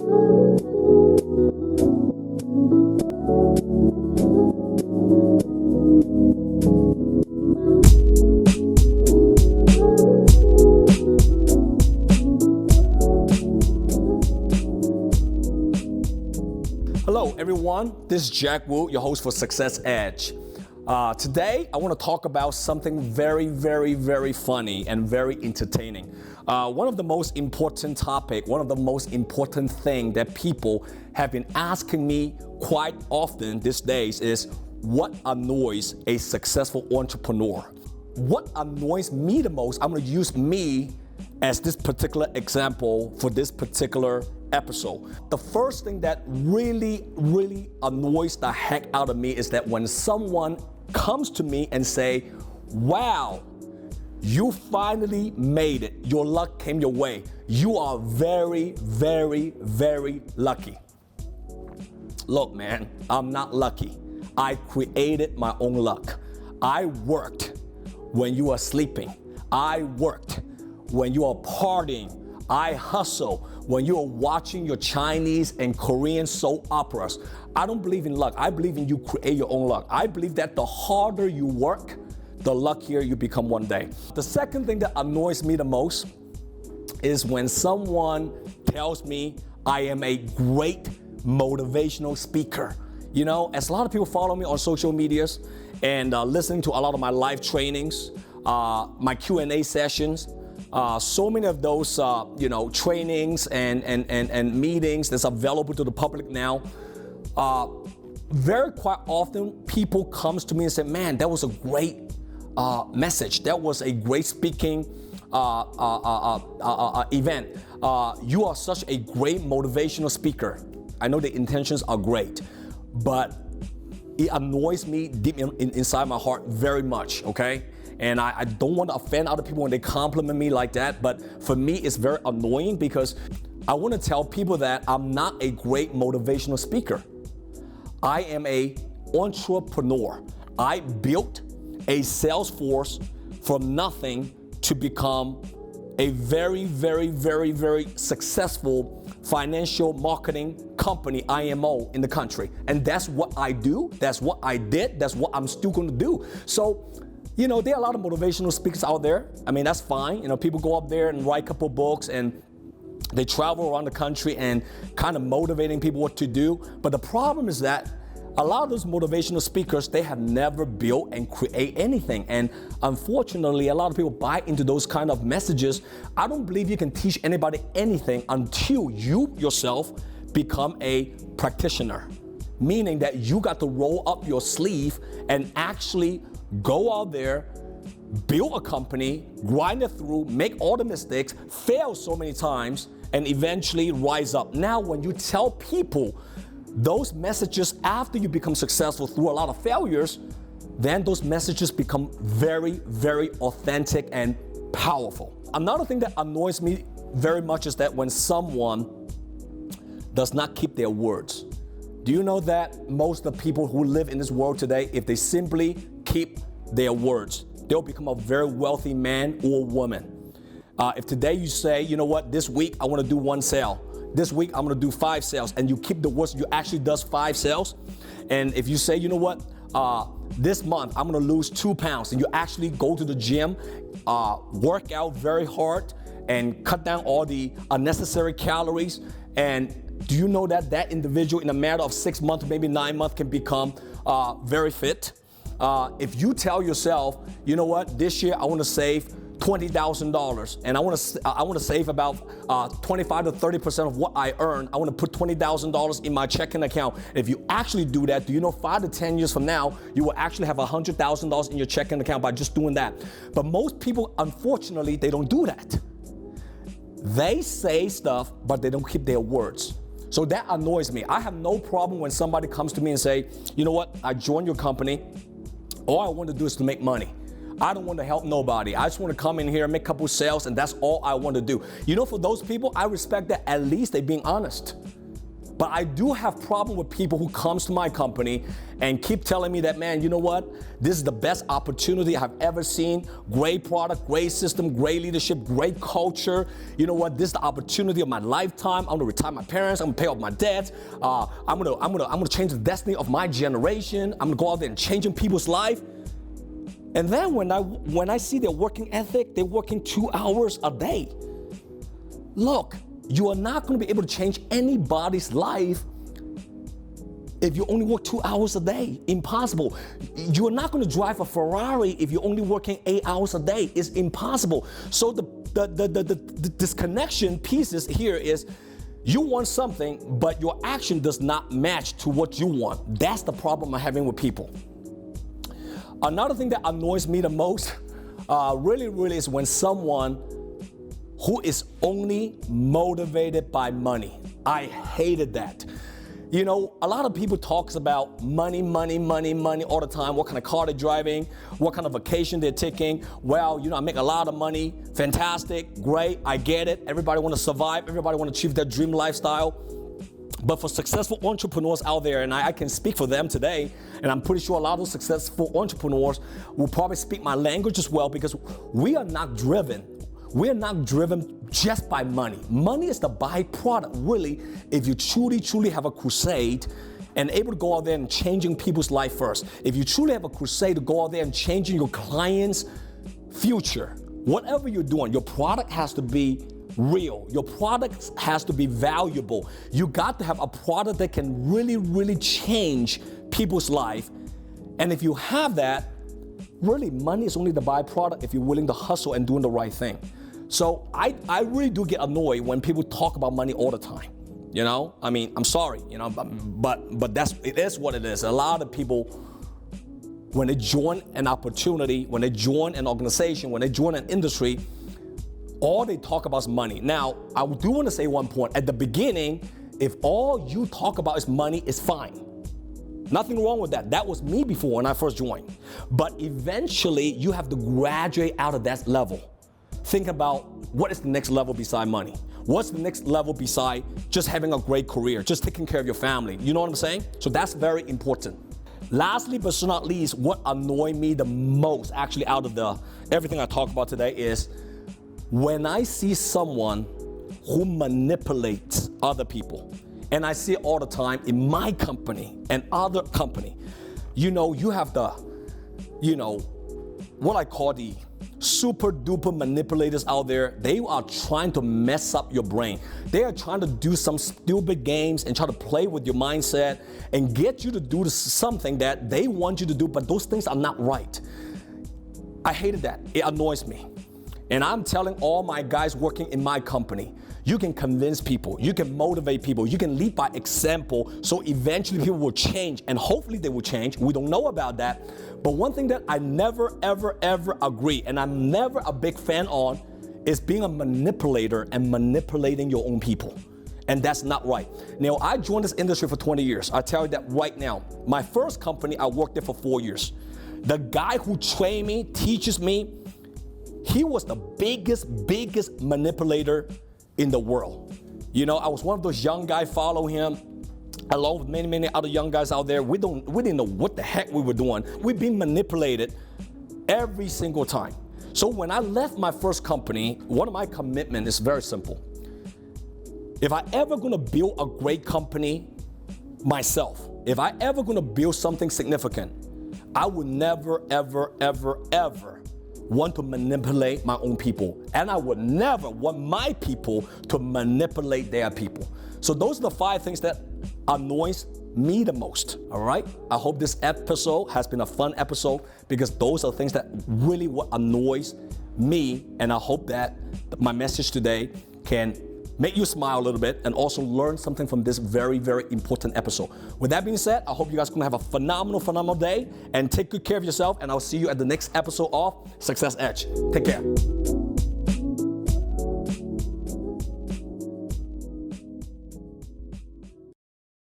Hello everyone, this is Jack Wu, your host for Success Edge. Today I want to talk about something very funny and very entertaining. One of the most important topic, one of the most important thing that people have been asking me quite often these days is what annoys a successful entrepreneur? What annoys me the most, I'm going to use me as this particular example for this particular episode. The first thing that really annoys the heck out of me is that when someone comes to me and say, wow, you finally made it. Your luck came your way. You are very lucky. Look, man, I'm not lucky. I created my own luck. I worked when you are sleeping. I worked when you are partying. I hustle when you are watching your Chinese and Korean soap operas. I don't believe in luck. I believe in you create your own luck. I believe that the harder you work, the luckier you become one day. The second thing that annoys me the most is when someone tells me I am a great motivational speaker. You know, as a lot of people follow me on social medias and listening to a lot of my live trainings, my Q&A sessions, so many of those, trainings and meetings that's available to the public now. Very quite often, people comes to me and say, "Man, that was a great message. That was a great speaking event. You are such a great motivational speaker." I know the intentions are great, but it annoys me deep inside my heart very much. Okay. And I don't want to offend other people when they compliment me like that, but for me, it's very annoying because I want to tell people that I'm not a great motivational speaker. I am an entrepreneur. I built a sales force from nothing to become a very successful financial marketing company, IMO, in the country. And that's what I do. That's what I did. That's what I'm still going to do. So, you know, there are a lot of motivational speakers out there. I mean, that's fine. You know, people go up there and write a couple books and they travel around the country and kind of motivating people what to do. But the problem is that a lot of those motivational speakers, they have never built and create anything. And unfortunately, a lot of people buy into those kind of messages. I don't believe you can teach anybody anything until you yourself become a practitioner. Meaning that you got to roll up your sleeve and actually go out there, build a company, grind it through, make all the mistakes, fail so many times, and eventually rise up. Now, when you tell people those messages after you become successful through a lot of failures, then those messages become very authentic and powerful. Another thing that annoys me very much is that when someone does not keep their words. Do you know that most of the people who live in this world today, if they simply keep their words, they'll become a very wealthy man or woman. If today you say, you know what, this week I want to do 1 sale. This week I'm going to do 5 sales, and you keep the words, you actually does 5 sales. And if you say, you know what, this month I'm going to lose 2 pounds, and you actually go to the gym, work out very hard, and cut down all the unnecessary calories. And do you know that that individual in a matter of 6 months, maybe 9 months, can become very fit? If you tell yourself, you know what, this year I want to save $20,000, and I want to save about 25 to 30% of what I earn. I want to put $20,000 in my checking account. If you actually do that, do you know 5 to 10 years from now, you will actually have $100,000 in your checking account by just doing that? But most people, unfortunately, they don't do that. They say stuff, but they don't keep their words. So that annoys me. I have no problem when somebody comes to me and say, you know what, I joined your company. All I want to do is to make money. I don't want to help nobody. I just want to come in here, make a couple sales, and that's all I want to do. You know, for those people, I respect that at least they're being honest. But I do have problem with people who comes to my company and keep telling me that, man, you know what? This is the best opportunity I've ever seen. Great product, great system, great leadership, great culture. You know what? This is the opportunity of my lifetime. I'm gonna retire my parents. I'm gonna pay off my debts. I'm gonna change the destiny of my generation. I'm gonna go out there and changing people's life. And then when I see their working ethic, they're working 2 hours a day. Look, you are not going to be able to change anybody's life if you only work 2 hours a day. Impossible. You are not going to drive a Ferrari if you're only working 8 hours a day. It's impossible. So the disconnection pieces here is you want something, but your action does not match to what you want. That's the problem I'm having with people. Another thing that annoys me the most, really is when someone who is only motivated by money. I hated that. You know, a lot of people talks about money all the time. What kind of car they're driving, what kind of vacation they're taking. Well, you know, I make a lot of money. Fantastic, great, I get it. Everybody want to survive. Everybody want to achieve their dream lifestyle. But for successful entrepreneurs out there, and I can speak for them today, and I'm pretty sure a lot of those successful entrepreneurs will probably speak my language as well, because we are not driven. We're not driven just by money. Money is the byproduct, really, if you truly have a crusade and able to go out there and changing people's life first. If you truly have a crusade to go out there and changing your client's future, whatever you're doing, your product has to be real. Your product has to be valuable. You got to have a product that can really change people's life. And if you have that, really, money is only the byproduct if you're willing to hustle and doing the right thing. So I really do get annoyed when people talk about money all the time. You know, I mean, I'm sorry, you know, but it is what it is. A lot of people, when they join an opportunity, when they join an organization, when they join an industry, all they talk about is money. Now, I do want to say one point. At the beginning, if all you talk about is money, it's fine. Nothing wrong with that. That was me before when I first joined. But eventually, you have to graduate out of that level. Think about what is the next level beside money? What's the next level beside just having a great career, just taking care of your family? You know what I'm saying? So that's very important. Lastly, but not least, what annoyed me the most, actually, out of everything I talk about today is when I see someone who manipulates other people. And I see it all the time in my company and other company. You know, you have what I call the super duper manipulators out there. They are trying to mess up your brain. They are trying to do some stupid games and try to play with your mindset and get you to do something that they want you to do, but those things are not right. I hated that. It annoys me. And I'm telling all my guys working in my company, you can convince people, you can motivate people, you can lead by example, so eventually people will change, and hopefully they will change. We don't know about that. But one thing that I never, ever agree, and I'm never a big fan on, is being a manipulator and manipulating your own people. And that's not right. Now, I joined this industry for 20 years. I tell you that right now. My first company, I worked there for 4 years. The guy who trained me, teaches me, he was the biggest manipulator in the world. You know, I was one of those young guys following him, along with many other young guys out there. We didn't know what the heck we were doing. We've been manipulated every single time. So when I left my first company, one of my commitments is very simple. If I ever gonna build a great company myself, if I ever gonna build something significant, I would never, ever want to manipulate my own people. And I would never want my people to manipulate their people. So those are the 5 things that annoys me the most, all right? I hope this episode has been a fun episode, because those are things that really what annoys me, and I hope that my message today can make you smile a little bit and also learn something from this very important episode. With that being said, I hope you guys are gonna have a phenomenal day, and take good care of yourself, and I'll see you at the next episode of Success Edge. Take care.